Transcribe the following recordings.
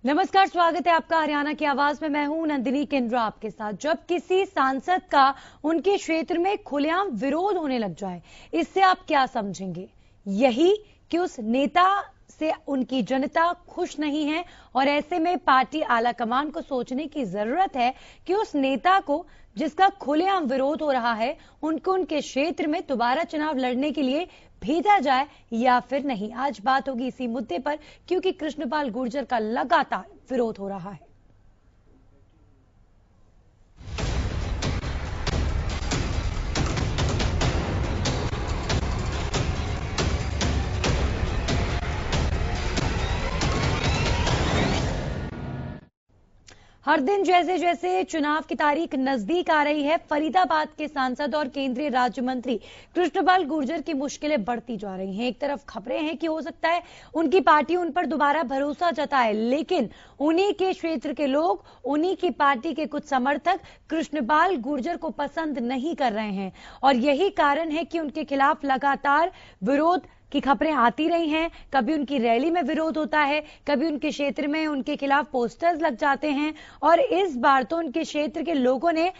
नमस्कार, स्वागत है आपका हरियाणा की आवाज में। मैं हूं नंदिनी किंद्रा आपके साथ। जब किसी सांसद का उनके क्षेत्र में खुलेआम विरोध होने लग जाए, इससे आप क्या समझेंगे? यही कि उस नेता से उनकी जनता खुश नहीं है और ऐसे में पार्टी आलाकमान को सोचने की जरूरत है कि उस नेता को जिसका खुलेआम विरोध हो रहा है, उनको उनके क्षेत्र में दोबारा चुनाव लड़ने के लिए भेजा जाए या फिर नहीं। आज बात होगी इसी मुद्दे पर, क्योंकि कृष्णपाल गुर्जर का लगातार विरोध हो रहा है। हर दिन जैसे जैसे चुनाव की तारीख नजदीक आ रही है, फरीदाबाद के सांसद और केंद्रीय राज्य मंत्री कृष्णपाल गुर्जर की मुश्किलें बढ़ती जा रही हैं। एक तरफ खबरें हैं कि हो सकता है उनकी पार्टी उन पर दोबारा भरोसा जताए, लेकिन उन्हीं के क्षेत्र के लोग, उन्हीं की पार्टी के कुछ समर्थक कृष्णपाल गुर्जर को पसंद नहीं कर रहे हैं और यही कारण है कि उनके खिलाफ लगातार विरोध की खबरें आती रही हैं। कभी उनकी रैली में विरोध होता है, कभी उनके क्षेत्र में उनके खिलाफ पोस्टर्स लग जाते हैं और इस बार तो उनके क्षेत्र के लोगों ने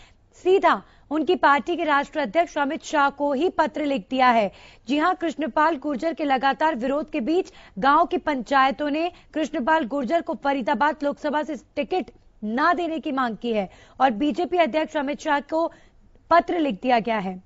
सीधा उनकी पार्टी के राष्ट्रीय अध्यक्ष अमित शाह को ही पत्र लिख दिया है। जी हां, कृष्णपाल गुर्जर के लगातार विरोध के बीच गांव की पंचायतों ने कृष्णपाल गुर्जर को फरीदाबाद लोकसभा से टिकट न देने की मांग की है और बीजेपी अध्यक्ष अमित शाह को पत्र लिख दिया गया है।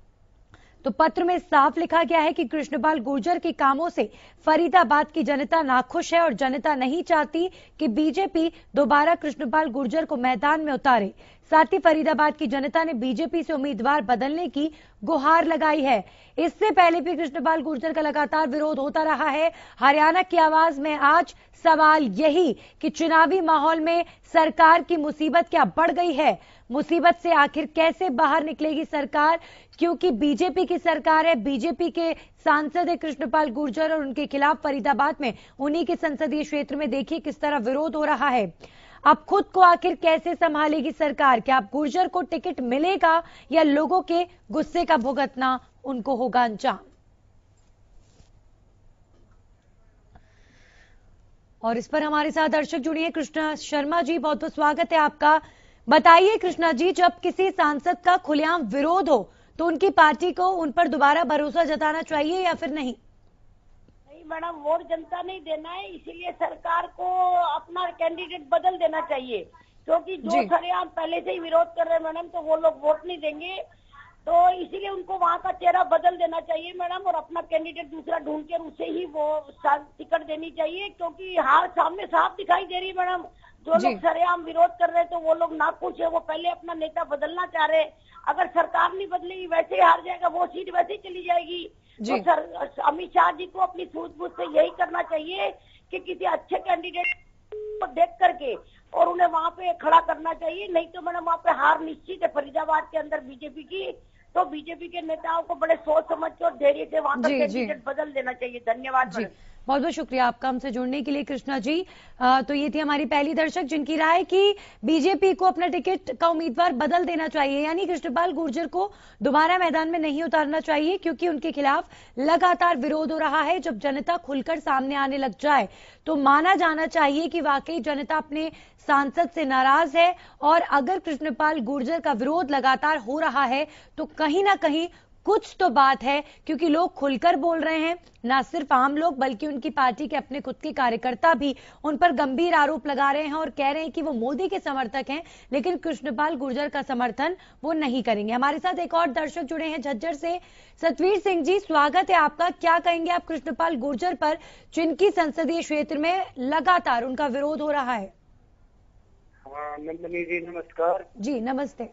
तो पत्र में साफ लिखा गया है कि कृष्णपाल गुर्जर के कामों से फरीदाबाद की जनता नाखुश है और जनता नहीं चाहती कि बीजेपी दोबारा कृष्णपाल गुर्जर को मैदान में उतारे। साथ ही फरीदाबाद की जनता ने बीजेपी से उम्मीदवार बदलने की गुहार लगाई है। इससे पहले भी कृष्णपाल गुर्जर का लगातार विरोध होता रहा है। हरियाणा की आवाज में आज सवाल यही कि चुनावी माहौल में सरकार की मुसीबत क्या बढ़ गई है? मुसीबत से आखिर कैसे बाहर निकलेगी सरकार? क्योंकि बीजेपी की सरकार है, बीजेपी के सांसद है कृष्णपाल गुर्जर और उनके खिलाफ फरीदाबाद में उन्हीं के संसदीय क्षेत्र में देखिए किस तरह विरोध हो रहा है। अब खुद को आखिर कैसे संभालेगी सरकार? क्या अब गुर्जर को टिकट मिलेगा या लोगों के गुस्से का भुगतना उनको होगा अंजाम? और इस पर हमारे साथ दर्शक जुड़े हैं कृष्णा शर्मा जी, बहुत बहुत स्वागत है आपका। बताइए कृष्णा जी, जब किसी सांसद का खुलेआम विरोध हो तो उनकी पार्टी को उन पर दोबारा भरोसा जताना चाहिए या फिर नहीं? नहीं मैडम, वोट जनता नहीं देना है, इसीलिए सरकार को अपना कैंडिडेट बदल देना चाहिए। क्योंकि जो सरेआम पहले से ही विरोध कर रहे हैं मैडम, तो वो लोग वोट नहीं देंगे, तो इसीलिए उनको वहाँ का चेहरा बदल देना चाहिए मैडम और अपना कैंडिडेट दूसरा ढूंढ कर उसे ही वो टिकट देनी चाहिए। क्योंकि हार सामने साफ दिखाई दे रही है मैडम। जो लोग सरेआम विरोध कर रहे हैं तो वो लोग नाखुश है, वो पहले अपना नेता बदलना चाह रहे हैं। अगर सरकार नहीं बदलेगी वैसे ही हार जाएगा, वो सीट वैसे ही चली जाएगी। तो अमित शाह जी को अपनी सूझबूझ से यही करना चाहिए कि किसी अच्छे कैंडिडेट को देख करके और उन्हें वहाँ पे खड़ा करना चाहिए। नहीं तो मैडम वहाँ पे हार निश्चित है फरीदाबाद के अंदर बीजेपी की। तो बीजेपी के नेताओं को बड़े सोच समझ के और धैर्य से वहाँ का कैंडिडेट बदल देना चाहिए। धन्यवाद मैडम। बहुत बहुत शुक्रिया आपका हमसे जुड़ने के लिए कृष्णा जी। तो ये थी हमारी पहली दर्शक जिनकी राय कि बीजेपी को अपना टिकट का उम्मीदवार बदल देना चाहिए, यानी कृष्णपाल गुर्जर को दोबारा मैदान में नहीं उतारना चाहिए, क्योंकि उनके खिलाफ लगातार विरोध हो रहा है। जब जनता खुलकर सामने आने लग जाए तो माना जाना चाहिए कि वाकई जनता अपने सांसद से नाराज है और अगर कृष्णपाल गुर्जर का विरोध लगातार हो रहा है तो कहीं ना कहीं कुछ तो बात है, क्योंकि लोग खुलकर बोल रहे हैं। ना सिर्फ आम लोग बल्कि उनकी पार्टी के अपने खुद के कार्यकर्ता भी उन पर गंभीर आरोप लगा रहे हैं और कह रहे हैं कि वो मोदी के समर्थक हैं, लेकिन कृष्णपाल गुर्जर का समर्थन वो नहीं करेंगे। हमारे साथ एक और दर्शक जुड़े हैं झज्जर से, सतवीर सिंह जी, स्वागत है आपका। क्या कहेंगे आप कृष्णपाल गुर्जर पर, जिनकी संसदीय क्षेत्र में लगातार उनका विरोध हो रहा है? नंदनी जी नमस्कार। जी नमस्ते।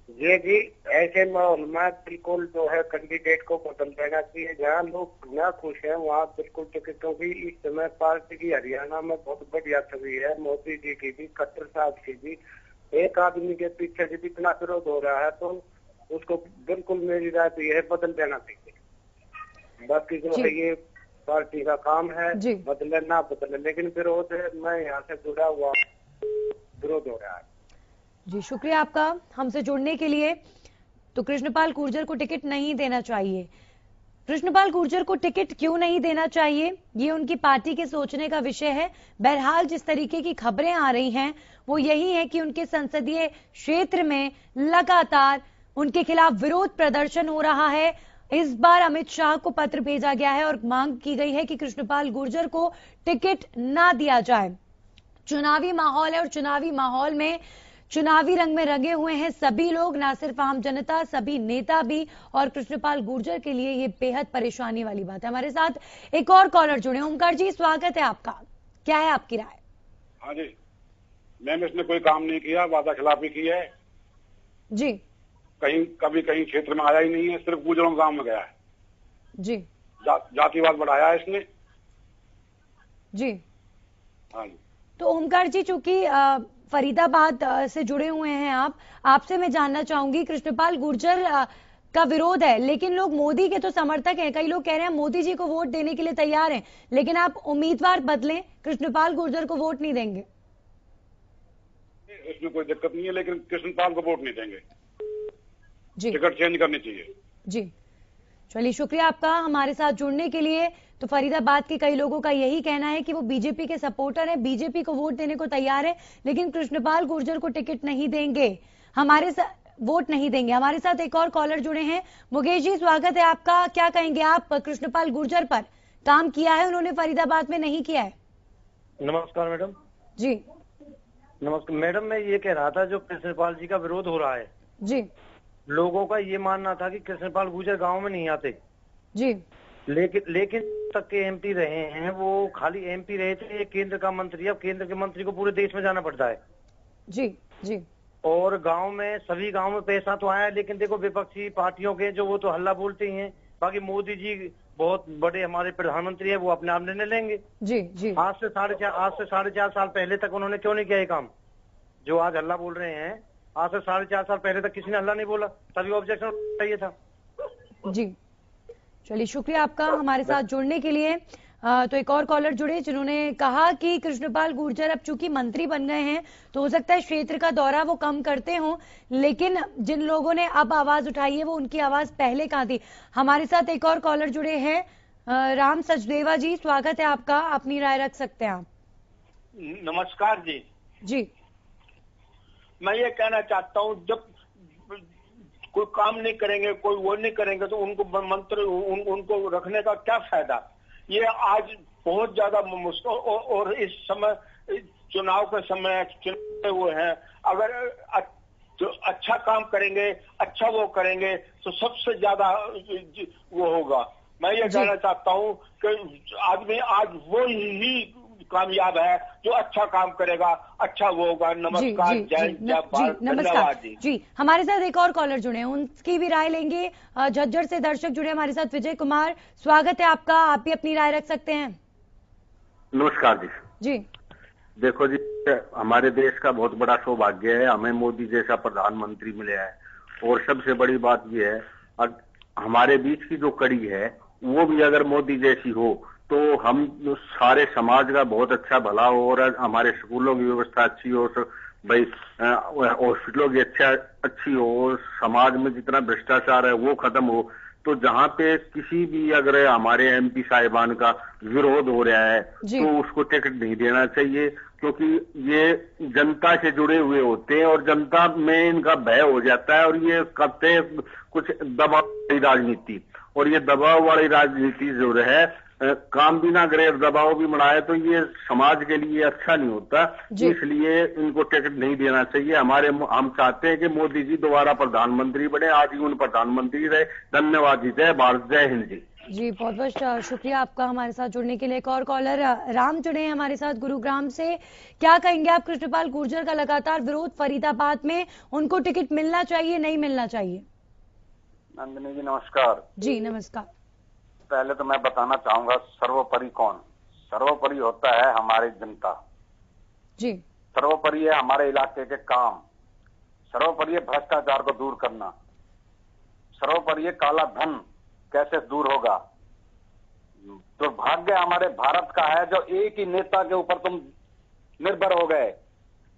जी, ऐसे माहौल में बिल्कुल जो है कैंडिडेट को बदल देना चाहिए। जहाँ लोग ना खुश हैं वहाँ बिल्कुल टिकट, क्योंकि इस समय पार्टी की हरियाणा में बहुत बढ़िया छवि है, मोदी जी की भी, खट्टर साहब की भी। एक आदमी के पीछे जब इतना विरोध हो रहा है तो उसको बिल्कुल मेरी राय तो यह बदल देना चाहिए। बाकी जो है ये पार्टी का काम है, बदले ना बदले, लेकिन विरोध मैं यहाँ से जुड़ा हुआ विरोध हो रहा है। जी शुक्रिया आपका हमसे जुड़ने के लिए। तो कृष्णपाल गुर्जर को टिकट नहीं देना चाहिए। कृष्णपाल गुर्जर को टिकट क्यों नहीं देना चाहिए, ये उनकी पार्टी के सोचने का विषय है। बहरहाल जिस तरीके की खबरें आ रही हैं वो यही है कि उनके संसदीय क्षेत्र में लगातार उनके खिलाफ विरोध प्रदर्शन हो रहा है। इस बार अमित शाह को पत्र भेजा गया है और मांग की गई है कि कृष्णपाल गुर्जर को टिकट ना दिया जाए। चुनावी माहौल है और चुनावी माहौल में चुनावी रंग में रंगे हुए हैं सभी लोग, ना सिर्फ आम जनता, सभी नेता भी। और कृष्णपाल गुर्जर के लिए ये बेहद परेशानी वाली बात है। हमारे साथ एक और कॉलर जुड़े। ओमकार जी, स्वागत है आपका, क्या है आपकी राय? हाँ जी मैम, इसने कोई काम नहीं किया, वादा खिलाफी की है जी। कभी कहीं क्षेत्र में आया ही नहीं है, सिर्फ गुजरों गांव में गया है जी। जातिवाद बढ़ाया है इसने जी। हाँ जी। तो ओमकार जी, चूंकि फरीदाबाद से जुड़े हुए हैं आप, आपसे मैं जानना चाहूंगी, कृष्णपाल गुर्जर का विरोध है लेकिन लोग मोदी के तो समर्थक हैं। कई लोग कह रहे हैं मोदी जी को वोट देने के लिए तैयार हैं, लेकिन आप उम्मीदवार बदलें, कृष्णपाल गुर्जर को वोट नहीं देंगे। इसमें कोई दिक्कत नहीं है, लेकिन कृष्णपाल को वोट नहीं देंगे जी। टिकट चेंज करनी चाहिए जी। चलिए, शुक्रिया आपका हमारे साथ जुड़ने के लिए। तो फरीदाबाद के कई लोगों का यही कहना है कि वो बीजेपी के सपोर्टर हैं, बीजेपी को वोट देने को तैयार है, लेकिन कृष्णपाल गुर्जर को टिकट नहीं देंगे, वोट नहीं देंगे। हमारे साथ एक और कॉलर जुड़े हैं। मुकेश जी, स्वागत है आपका, क्या कहेंगे आप? कृष्णपाल गुर्जर पर काम किया है उन्होंने, फरीदाबाद में नहीं किया है। नमस्कार मैडम। जी नमस्कार मैडम, मैं ये कह रहा था जो कृष्णपाल जी का विरोध हो रहा है जी, लोगों का ये मानना था कि कृष्णपाल गुर्जर गांव में नहीं आते जी, लेकिन तक के एमपी रहे हैं, वो खाली एमपी रहे थे, ये केंद्र का मंत्री। अब केंद्र के मंत्री को पूरे देश में जाना पड़ता है जी, जी, और गांव में सभी गांव में पैसा तो आया, लेकिन देखो विपक्षी पार्टियों के जो वो तो हल्ला बोलते ही हैं। बाकी मोदी जी बहुत बड़े हमारे प्रधानमंत्री है, वो अपने आप निर्णय लेंगे। जी, जी। आज से साढ़े चार साल पहले तक उन्होंने क्यों नहीं किया ये काम जो आज हल्ला बोल रहे हैं? आज से 4.5 साल पहले तक किसी ने हल्ला नहीं बोला, तभी ऑब्जेक्शन चाहिए था। जी, चलिए, शुक्रिया आपका हमारे साथ जुड़ने के लिए। तो एक और कॉलर जुड़े जिन्होंने कहा कि कृष्णपाल गुर्जर अब चूंकि मंत्री बन गए हैं तो हो सकता है क्षेत्र का दौरा वो कम करते हों, लेकिन जिन लोगों ने अब आवाज उठाई है वो उनकी आवाज पहले कहाँ थी। हमारे साथ एक और कॉलर जुड़े हैं, राम सचदेवा जी, स्वागत है आपका, अपनी राय रख सकते हैं आप। नमस्कार जी। जी, मैं ये कहना चाहता हूँ, जब कोई काम नहीं करेंगे, कोई वो नहीं करेंगे तो उनको मंत्री उनको रखने का क्या फायदा? ये आज बहुत ज्यादा मुश्किल, और इस समय चुनाव के समय चुनाव वो है, अगर जो अच्छा काम करेंगे, अच्छा वो करेंगे तो सबसे ज्यादा वो होगा। मैं ये कहना चाहता हूँ कि आदमी आज वो ही कामयाब है जो अच्छा काम करेगा, अच्छा वो होगा। नमस्कार, जय भारत, धन्यवाद जी। जी, हमारे साथ एक और कॉलर जुड़े हैं, उनकी भी राय लेंगे। झज्जर से दर्शक जुड़े हमारे साथ, विजय कुमार, स्वागत है आपका, आप भी अपनी राय रख सकते हैं। नमस्कार जी। जी, देखो जी, हमारे देश का बहुत बड़ा सौभाग्य है, हमें मोदी जैसा प्रधानमंत्री मिला है। और सबसे बड़ी बात यह है, हमारे बीच की जो कड़ी है वो भी अगर मोदी जैसी हो तो हम सारे समाज का बहुत अच्छा भला हो, और हमारे स्कूलों की व्यवस्था अच्छी हो, भाई हॉस्पिटलों की अच्छी हो, समाज में जितना भ्रष्टाचार है वो खत्म हो। तो जहाँ पे किसी भी अगर हमारे एमपी साहिबान का विरोध हो रहा है तो उसको टिकट नहीं देना चाहिए, क्योंकि ये जनता से जुड़े हुए होते हैं और जनता में इनका भय हो जाता है और ये करते हैं कुछ दबाव वाली राजनीति। और ये दबाव वाली राजनीति जो है, काम भी ना करे, दबाव भी बढ़ाए, तो ये समाज के लिए अच्छा नहीं होता। इसलिए इनको टिकट नहीं देना चाहिए। हम चाहते हैं कि मोदी जी दोबारा प्रधानमंत्री बने, आजीवन प्रधानमंत्री रहे। धन्यवाद जी, जय भारत, जय हिंद जी। जी, बहुत बहुत शुक्रिया आपका हमारे साथ जुड़ने के लिए। एक और कॉलर राम जुड़े हैं हमारे साथ गुरुग्राम से, क्या कहेंगे आप? कृष्णपाल गुर्जर का लगातार विरोध फरीदाबाद में, उनको टिकट मिलना चाहिए, नहीं मिलना चाहिए? नंदिनी जी नमस्कार। जी नमस्कार। पहले तो मैं बताना चाहूंगा सर्वोपरि कौन? सर्वोपरि होता है हमारी जनता जी, सर्वोपरि है हमारे इलाके के काम, सर्वोपरि है भ्रष्टाचार को दूर करना, सर्वोपरि है काला धन कैसे दूर होगा। दुर्भाग्य हमारे भारत का है जो एक ही नेता के ऊपर तुम निर्भर हो गए।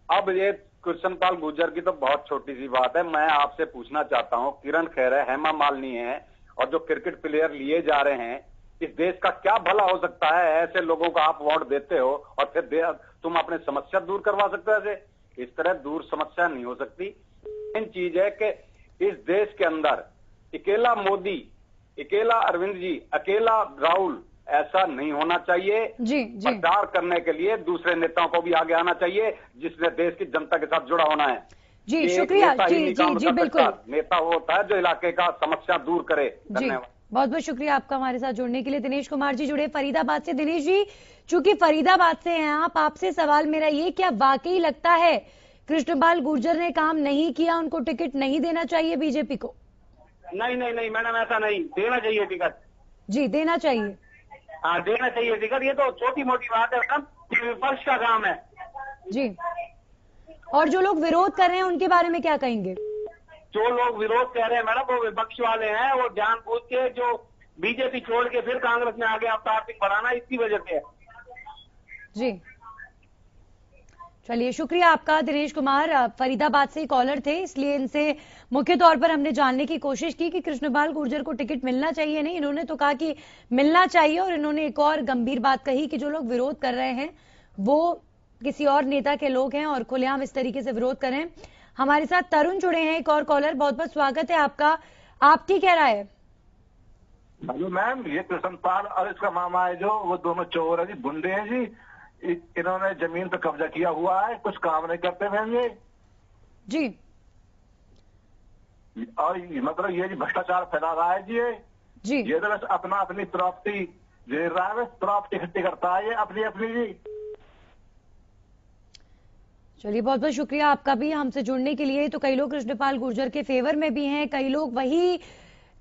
अब ये कृष्णपाल गुर्जर की तो बहुत छोटी सी बात है, मैं आपसे पूछना चाहता हूँ, किरण खेर है, हेमा मालिनी है और जो क्रिकेट प्लेयर लिए जा रहे हैं, इस देश का क्या भला हो सकता है? ऐसे लोगों को आप वोट देते हो और फिर तुम अपने समस्या दूर करवा सकते हो? ऐसे इस तरह दूर समस्या नहीं हो सकती। मेन चीज है कि इस देश के अंदर अकेला मोदी, अकेला अरविंद जी, अकेला राहुल ऐसा नहीं होना चाहिए। जी। प्रचार करने के लिए दूसरे नेताओं को भी आगे आना चाहिए, जिसने देश की जनता के साथ जुड़ा होना है। जी शुक्रिया। जी बिल्कुल। नेता वो होता है जो इलाके का समस्या दूर करे। धन्यवाद। बहुत बहुत शुक्रिया आपका हमारे साथ जुड़ने के लिए। दिनेश कुमार जी जुड़े फरीदाबाद से। दिनेश जी, चूंकि फरीदाबाद से हैं आप, आपसे सवाल मेरा ये, क्या वाकई लगता है कृष्णपाल गुर्जर ने काम नहीं किया, उनको टिकट नहीं देना चाहिए बीजेपी को? नहीं मैडम, ऐसा नहीं, देना चाहिए टिकट। जी देना चाहिए। हाँ देना चाहिए टिकट। ये तो छोटी मोटी बात है मैडम, विपक्ष का काम है। जी। और जो लोग विरोध कर रहे हैं उनके बारे में क्या कहेंगे? जो लोग विरोध कर रहे हैं मैडम, वो विपक्ष वाले हैं। वो जानबूझ के जो बीजेपी छोड़ के फिर कांग्रेस में आगे अपना आर्थिक बढ़ाना, इसकी वजह से है। जी चलिए, शुक्रिया आपका दिनेश कुमार। फरीदाबाद से कॉलर थे, इसलिए इनसे मुख्य तौर पर हमने जानने की कोशिश की कि कृष्णपाल गुर्जर को टिकट मिलना चाहिए नहीं। इन्होंने तो कहा कि मिलना चाहिए, और इन्होंने एक और गंभीर बात कही कि जो लोग विरोध कर रहे हैं वो किसी और नेता के लोग हैं और खुलेआम इस तरीके से विरोध कर रहे हैं। हमारे साथ तरुण जुड़े हैं, एक और कॉलर। बहुत बहुत स्वागत है आपका। आपकी क्या राय है? हेलो मैम, ये कृष्णपाल और इसका मामा है जो, वो दोनों चोर है जी, गुंडे हैं जी। इन्होंने जमीन पर कब्जा किया हुआ है, कुछ काम नहीं करते मैम ये जी। और मतलब ये जी भ्रष्टाचार फैला रहा है जी। ये तो बस अपनी प्रॉपर्टी ले रहा है, प्रॉपर्टी इकट्ठी करता है ये अपनी जी। चलिए, बहुत बहुत शुक्रिया आपका भी हमसे जुड़ने के लिए। तो कई लोग कृष्णपाल गुर्जर के फेवर में भी हैं, कई लोग वही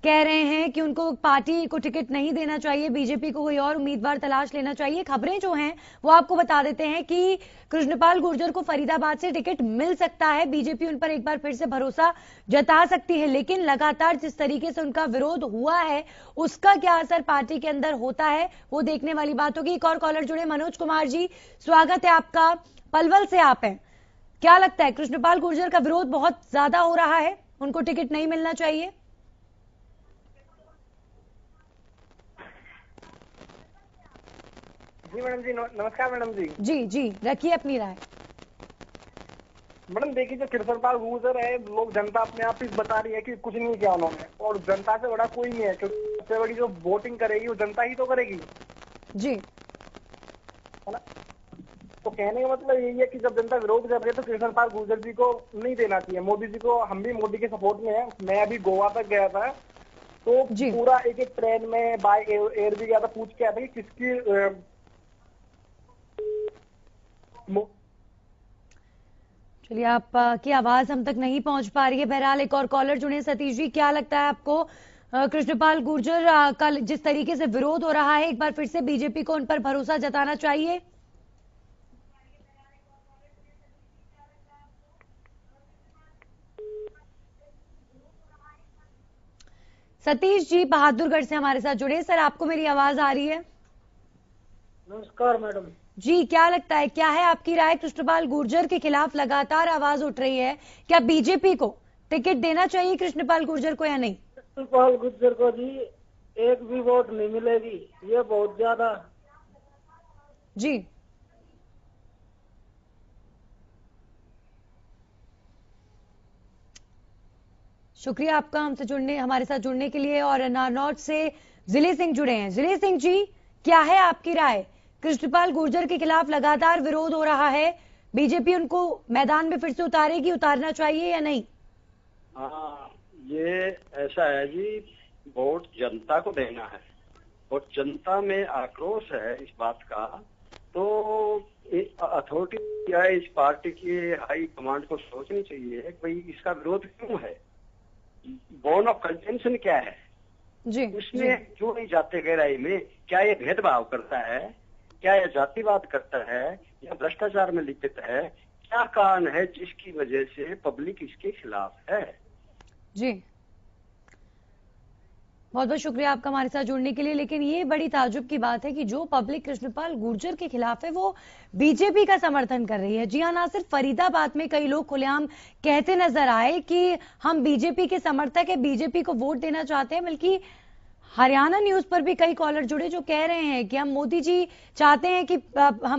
कह रहे हैं कि उनको पार्टी को टिकट नहीं देना चाहिए, बीजेपी को कोई और उम्मीदवार तलाश लेना चाहिए। खबरें जो हैं वो आपको बता देते हैं कि कृष्णपाल गुर्जर को फरीदाबाद से टिकट मिल सकता है, बीजेपी उन पर एक बार फिर से भरोसा जता सकती है। लेकिन लगातार जिस तरीके से उनका विरोध हुआ है, उसका क्या असर पार्टी के अंदर होता है, वो देखने वाली बात होगी। एक और कॉलर जुड़े, मनोज कुमार जी, स्वागत है आपका। पलवल से आप हैं, क्या लगता है कृष्णपाल गुर्जर का विरोध बहुत ज्यादा हो रहा है, उनको टिकट नहीं मिलना चाहिए? जी मैडम जी, नमस्कार मैडम जी। जी रखिए अपनी राय। मैडम देखिए, जो कृष्णपाल गुर्जर है, लोग जनता अपने आप ही बता रही है कि कुछ नहीं किया उन्होंने, और जनता से बड़ा कोई नहीं है, क्योंकि सबसे बड़ी जो वोटिंग करेगी वो जनता ही तो करेगी जी, है ना। तो कहने का मतलब यही है कि जब जनता विरोध कर रही है तो कृष्णपाल गुर्जर जी को नहीं देना चाहिए। मोदी जी को, हम भी मोदी के सपोर्ट में है। मैं अभी गोवा तक गया था, तो पूरा एक ट्रेन में बाय एयर भी गया था, पूछ के आया था कि किसकी चलिए, आपकी आवाज हम तक नहीं पहुंच पा रही है। बहरहाल एक और कॉलर जुड़े। सतीश जी, क्या लगता है आपको कृष्णपाल गुर्जर का जिस तरीके से विरोध हो रहा है, एक बार फिर से बीजेपी को उन पर भरोसा जताना चाहिए? सतीश जी बहादुरगढ़ से हमारे साथ जुड़े। सर, आपको मेरी आवाज आ रही है? नमस्कार मैडम जी, क्या लगता है, क्या है आपकी राय? कृष्णपाल गुर्जर के खिलाफ लगातार आवाज उठ रही है, क्या बीजेपी को टिकट देना चाहिए कृष्णपाल गुर्जर को या नहीं? कृष्णपाल गुर्जर को जी एक भी वोट नहीं मिलेगी, ये बहुत ज्यादा। जी शुक्रिया आपका हमसे जुड़ने, हमारे साथ जुड़ने के लिए। और नारनौल से जिले सिंह जुड़े हैं। जिले सिंह जी, क्या है आपकी राय? कृष्णपाल गुर्जर के खिलाफ लगातार विरोध हो रहा है, बीजेपी उनको मैदान में फिर से उतारेगी, उतारना चाहिए या नहीं? हाँ, ये ऐसा है जी, वोट जनता को देना है और जनता में आक्रोश है इस बात का, तो अथॉरिटी या इस पार्टी की हाई कमांड को सोचनी चाहिए कि भाई इसका विरोध क्यों है, बोर्न ऑफ कंटेंशन क्या है जी, उसमें क्यों नहीं जाते गहराई में? क्या ये भेदभाव करता है, क्या ये जातिवाद करता है, या भ्रष्टाचार में लिप्त है? क्या कारण है जिसकी वजह से पब्लिक इसके खिलाफ है? जी, बहुत बहुत शुक्रिया आपका हमारे साथ जुड़ने के लिए। लेकिन ये बड़ी ताज्जुब की बात है कि जो पब्लिक कृष्णपाल गुर्जर के खिलाफ है वो बीजेपी का समर्थन कर रही है। जी हाँ, ना सिर्फ फरीदाबाद में कई लोग खुलेआम कहते नजर आए कि हम बीजेपी के समर्थक है, बीजेपी को वोट देना चाहते हैं, बल्कि हरियाणा न्यूज पर भी कई कॉलर जुड़े जो कह रहे हैं कि हम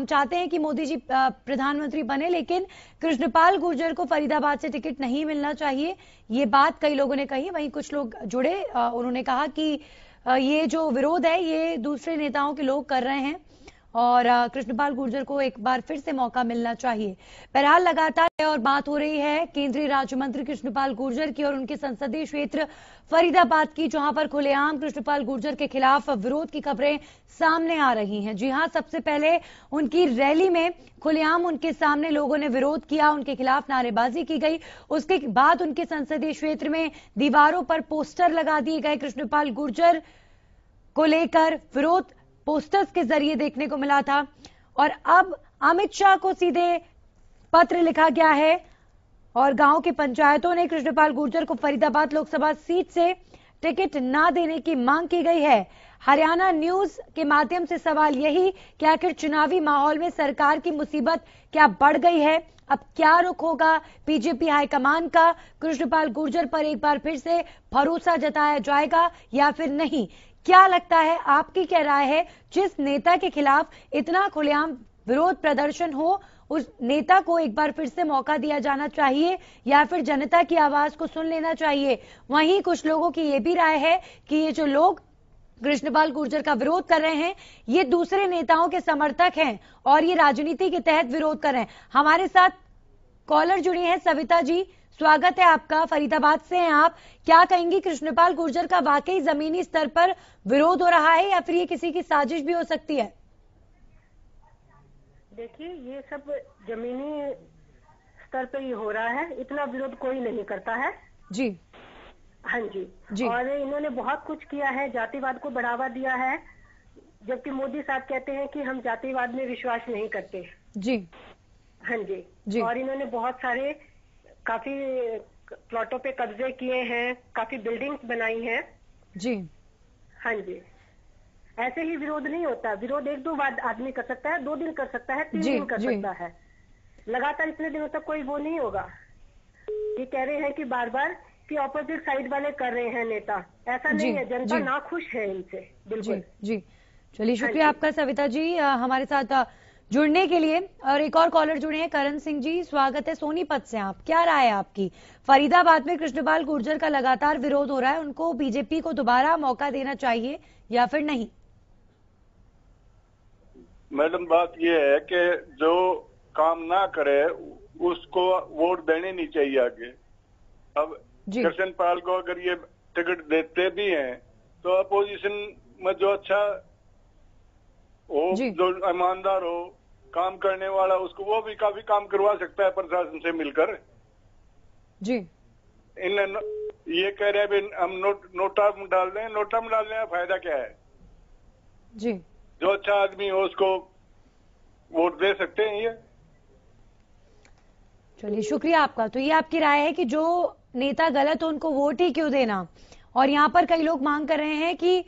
चाहते हैं कि मोदी जी प्रधानमंत्री बने, लेकिन कृष्णपाल गुर्जर को फरीदाबाद से टिकट नहीं मिलना चाहिए। ये बात कई लोगों ने कही। वहीं कुछ लोग जुड़े, उन्होंने कहा कि ये जो विरोध है ये दूसरे नेताओं के लोग कर रहे हैं और कृष्णपाल गुर्जर को एक बार फिर से मौका मिलना चाहिए। बहरहाल लगातार और बात हो रही है केंद्रीय राज्य मंत्री कृष्णपाल गुर्जर की और उनके संसदीय क्षेत्र फरीदाबाद की, जहां पर खुलेआम कृष्णपाल गुर्जर के खिलाफ विरोध की खबरें सामने आ रही हैं। जी हां, सबसे पहले उनकी रैली में खुलेआम उनके सामने लोगों ने विरोध किया, उनके खिलाफ नारेबाजी की गई। उसके बाद उनके संसदीय क्षेत्र में दीवारों पर पोस्टर लगा दिए गए। कृष्णपाल गुर्जर को लेकर विरोध पोस्टर्स के जरिए देखने को मिला था और अब अमित शाह को सीधे पत्र लिखा गया है और गांव की पंचायतों ने कृष्णपाल गुर्जर को फरीदाबाद लोकसभा सीट से टिकट ना देने की मांग की गई है। हरियाणा न्यूज के माध्यम से सवाल यही कि आखिर चुनावी माहौल में सरकार की मुसीबत क्या बढ़ गई है? अब क्या रुख होगा बीजेपी हाईकमान का? कृष्णपाल गुर्जर पर एक बार फिर से भरोसा जताया जाएगा या फिर नहीं? क्या लगता है, आपकी क्या राय है? जिस नेता के खिलाफ इतना खुलेआम विरोध प्रदर्शन हो, उस नेता को एक बार फिर से मौका दिया जाना चाहिए या फिर जनता की आवाज को सुन लेना चाहिए? वहीं कुछ लोगों की यह भी राय है कि ये जो लोग कृष्णपाल गुर्जर का विरोध कर रहे हैं ये दूसरे नेताओं के समर्थक हैं और ये राजनीति के तहत विरोध कर रहे हैं। हमारे साथ कॉलर जुड़ी हैं सविता जी, स्वागत है आपका। फरीदाबाद से हैं आप। क्या कहेंगी, कृष्णपाल गुर्जर का वाकई जमीनी स्तर पर विरोध हो रहा है या फिर ये किसी की साजिश भी हो सकती है? देखिए, ये सब जमीनी स्तर पे ही हो रहा है, इतना विरोध कोई नहीं करता है जी। हाँ जी। और इन्होंने बहुत कुछ किया है, जातिवाद को बढ़ावा दिया है, जबकि मोदी साहब कहते हैं कि हम जातिवाद में विश्वास नहीं करते जी। हाँ जी। और इन्होंने बहुत सारे काफी प्लॉटों पे कब्जे किए हैं, काफी बिल्डिंग्स बनाई हैं जी। हाँ जी। ऐसे ही विरोध नहीं होता। विरोध एक दो बार आदमी कर सकता है, 2 दिन कर सकता है, 3 दिन कर सकता है, लगातार इतने दिनों तक कोई वो नहीं होगा। ये कह रहे हैं कि बार बार कि ऑपोजिट साइड वाले कर रहे हैं नेता, ऐसा नहीं है। जनता नाखुश है इनसे, बिल्कुल जी। चलिए, शुक्रिया आपका सविता जी हमारे साथ जुड़ने के लिए। और एक और कॉलर जुड़े हैं, करण सिंह जी, स्वागत है। सोनीपत से आप, क्या राय है आपकी? फरीदाबाद में कृष्णपाल गुर्जर का लगातार विरोध हो रहा है, उनको बीजेपी को दोबारा मौका देना चाहिए या फिर नहीं? मैडम, बात यह है कि जो काम ना करे उसको वोट देने नहीं चाहिए आगे। अब कृष्णपाल को अगर ये टिकट देते भी हैं तो अपोजिशन में जो अच्छा हो, जो ईमानदार हो, काम करने वाला, उसको वो भी काफी काम करवा सकता है प्रशासन से मिलकर जी। इन ये कह रहे हैं हम नोटा में डाल दें, नोटा में डालने का फायदा क्या है जी? जो अच्छा आदमी हो उसको वोट दे सकते हैं ये। चलिए, शुक्रिया आपका। तो ये आपकी राय है कि जो नेता गलत हो उनको वोट ही क्यों देना, और यहाँ पर कई लोग मांग कर रहे हैं कि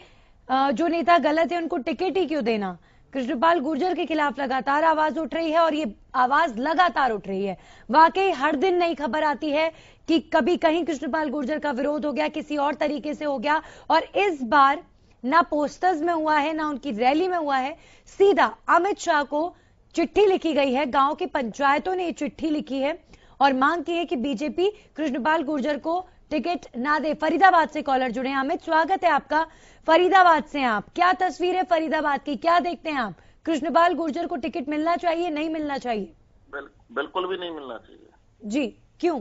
जो नेता गलत है उनको टिकट ही क्यों देना। कृष्णपाल गुर्जर के खिलाफ लगातार आवाज उठ रही है और ये आवाज लगातार उठ रही है। वाकई हर दिन नई खबर आती है कि कभी कहीं कृष्णपाल गुर्जर का विरोध हो गया, किसी और तरीके से हो गया, और इस बार ना पोस्टर्स में हुआ है ना उनकी रैली में हुआ है, सीधा अमित शाह को चिट्ठी लिखी गई है। गांव की पंचायतों ने ये चिट्ठी लिखी है और मांग की है कि बीजेपी कृष्णपाल गुर्जर को टिकट ना दे। फरीदाबाद से कॉलर जुड़े हैं। अमित, स्वागत है आपका। फरीदाबाद से आप, क्या तस्वीर है फरीदाबाद की, क्या देखते हैं आप? कृष्णपाल गुर्जर को टिकट मिलना चाहिए, नहीं मिलना चाहिए? बिल्कुल भी नहीं मिलना चाहिए जी। क्यों?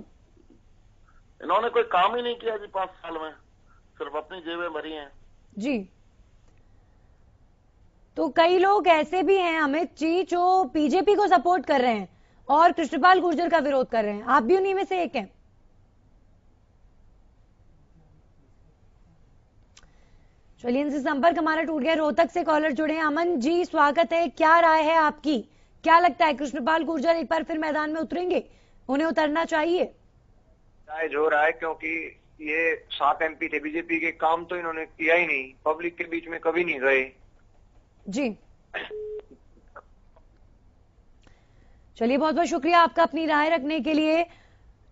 इन्होंने कोई काम ही नहीं किया जी 5 साल में, सिर्फ अपनी जेबें भरी हैं जी। तो कई लोग ऐसे भी हैं अमित जी जो बीजेपी को सपोर्ट कर रहे हैं और कृष्णपाल गुर्जर का विरोध कर रहे हैं, आप भी उन्हीं में से एक हैं। चलिए, इनसे संपर्क हमारा टूट गया। रोहतक से कॉलर जुड़े हैं। अमन जी, स्वागत है। क्या राय है आपकी? क्या लगता है कृष्णपाल गुर्जर एक बार फिर मैदान में उतरेंगे, उन्हें उतरना चाहिए? राय जो रहा है, क्योंकि ये 7 MP थे बीजेपी के, काम तो इन्होंने किया ही नहीं, पब्लिक के बीच में कभी नहीं गए जी। चलिए, बहुत बहुत शुक्रिया आपका अपनी राय रखने के लिए।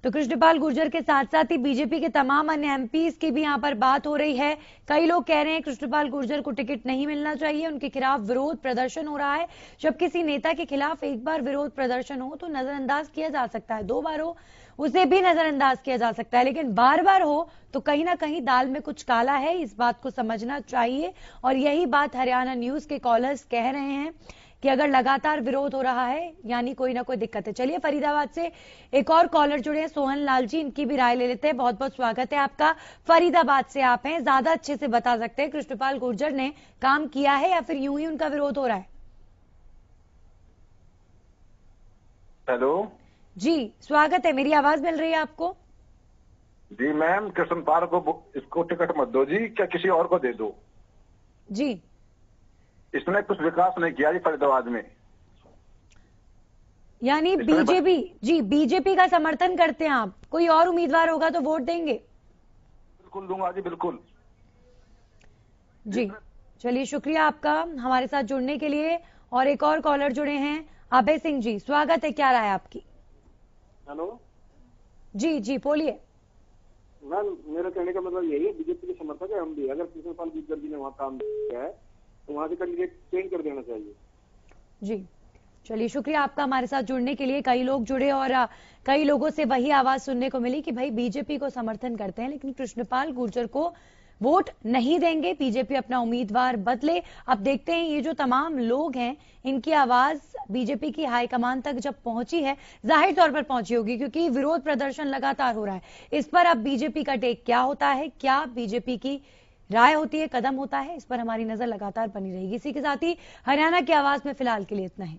तो कृष्णपाल गुर्जर के साथ साथ ही बीजेपी के तमाम अन्य एमपीज की भी यहां पर बात हो रही है। कई लोग कह रहे हैं कृष्णपाल गुर्जर को टिकट नहीं मिलना चाहिए, उनके खिलाफ विरोध प्रदर्शन हो रहा है। जब किसी नेता के खिलाफ एक बार विरोध प्रदर्शन हो तो नजरअंदाज किया जा सकता है, 2 बार हो उसे भी नजरअंदाज किया जा सकता है, लेकिन बार बार हो तो कहीं ना कहीं दाल में कुछ काला है, इस बात को समझना चाहिए। और यही बात हरियाणा न्यूज के कॉलर्स कह रहे हैं कि अगर लगातार विरोध हो रहा है यानी कोई ना कोई दिक्कत है। चलिए फरीदाबाद से एक और कॉलर जुड़े हैं, सोहन लाल जी, इनकी भी राय ले लेते हैं। बहुत बहुत स्वागत है आपका। फरीदाबाद से आप हैं, ज्यादा अच्छे से बता सकते हैं कृष्णपाल गुर्जर ने काम किया है या फिर यूं ही उनका विरोध हो रहा है? हेलो जी, स्वागत है। मेरी आवाज मिल रही है आपको? जी मैम, कृष्णपाल को इसको टिकट मत दो जी, क्या किसी और को दे दो जी। इसने कुछ विकास नहीं किया जी फरीदाबाद में। यानी बीजेपी, जी बीजेपी का समर्थन करते हैं आप, कोई और उम्मीदवार होगा तो वोट देंगे? बिल्कुल दूंगा जी, बिल्कुल जी। चलिए शुक्रिया आपका हमारे साथ जुड़ने के लिए। और एक और कॉलर जुड़े हैं, अभय सिंह जी, स्वागत है, क्या राय आपकी? हेलो जी जी बोलिए। मैम, मेरा कहने का मतलब यही है, बीजेपी के समर्थक है हम भी। अगर कृष्णपाल गुर्जर जी ने वहाँ काम किया है तो वहां से कैंडिडेट चेंज कर देना चाहिए। जी चलिए शुक्रिया आपका हमारे साथ जुड़ने के लिए। कई लोग जुड़े और कई लोगों से वही आवाज सुनने को मिली कि भाई बीजेपी को समर्थन करते हैं लेकिन कृष्णपाल गुर्जर को वोट नहीं देंगे, बीजेपी अपना उम्मीदवार बदले। अब देखते हैं ये जो तमाम लोग हैं इनकी आवाज बीजेपी की हाईकमान तक जब पहुंची है, जाहिर तौर पर पहुंची होगी क्योंकि विरोध प्रदर्शन लगातार हो रहा है। इस पर अब बीजेपी का टेक क्या होता है, क्या बीजेपी की राय होती है, कदम होता है, इस पर हमारी नजर लगातार बनी रहेगी। इसी के साथ ही हरियाणा की आवाज में फिलहाल के लिए इतना ही।